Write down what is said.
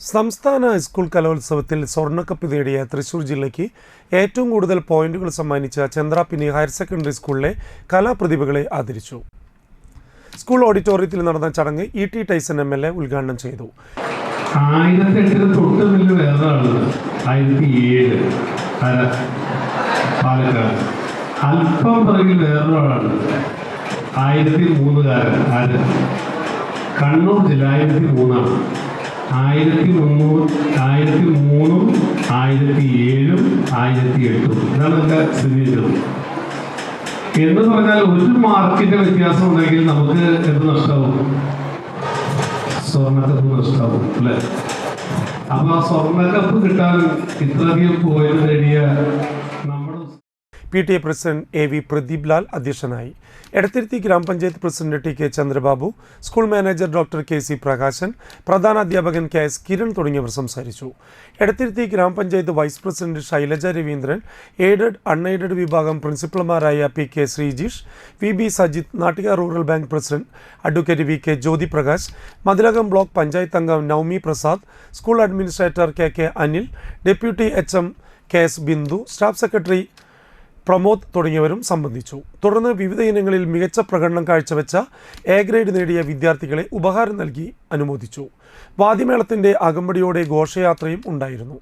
സംസ്ഥാന ഹൈസ്കൂൾ കലോത്സവത്തിൽ സ്വർണ്ണക്കപ്പ് നേടിയ തൃശൂർ ജില്ലയ്ക്ക് ഏറ്റവും കൂടുതൽ പോയിന്റുകൾ സമ്മാനിച്ച ചന്ദ്രാപിന്നി ഹയർ സെക്കൻഡറി സ്കൂളിലെ കലാപ്രതിഭകളെ ആദരിച്ചു. സ്കൂൾ ഓഡിറ്റോറിയത്തിൽ നടന്ന ചടങ്ങ് ഇ ടി ടൈസൺ MLA ഉദ്ഘാടനം ചെയ്തു. 1008 തൊട്ട് വലിയ വേറൊരാള് 1007 പാലക്കാട്, അല്പം പിറകിൽ വേറൊരാളാണ് 1003 ആര് കണ്ണൂർ ജില്ല 1003 1300 1003 1007 1008 ഇതാണ് എൻ്റെ സ്ഥിതി ചെയ്തത്. എന്ന് പറഞ്ഞാൽ ഒരു മാർക്കിന്റെ വ്യത്യാസം ഉണ്ടെങ്കിൽ നമുക്ക് എന്ത് നഷ്ടമാവും? സ്വർണ്ണക്കപ്പ് നഷ്ടമാവും അല്ലേ? അപ്പൊ ആ സ്വർണ്ണക്കപ്പ് കിട്ടാൻ ഇത്രയധികം പോയിന്റ് നേടിയ നമ്മുടെ PTA president AV Pradeep Lal അധ്യക്ഷനായി. എടത്തിരുത്തി ഗ്രാമപഞ്ചായത്ത് president TK Chandrababu, school manager doctor KC Prakashan, പ്രധാനാധ്യാപകൻ KS കിരൺ തുടങ്ങിയവർ സംസാരിച്ചു. എടത്തിരുത്തി ഗ്രാമപഞ്ചായത്ത് vice president Shailaja Raveendran, aided unaided വിഭാഗം പ്രിൻസിപ്പൽമാരായ PK Sreejish, VB Sajith, Nattika rural bank president advocate VK Jyothi Prakash, Mathilakam block panchayat അംഗം Navami Prasad, school administrator KK അനിൽ, deputy HM KS Bindu, staff secretary Pramod തുടങ്ങിയവരും സംബന്ധിച്ചു. തുടർന്ന് വിവിധ ഇനങ്ങളിൽ മികച്ച പ്രകടനം കാഴ്ചവെച്ച A ഗ്രേഡ് നേടിയ വിദ്യാർത്ഥികളെ ഉപഹാരം നൽകി അനുമോദിച്ചു. വാദ്യമേളത്തിന്റെ അകമ്പടിയോടെ ഘോഷയാത്രയും ഉണ്ടായിരുന്നു.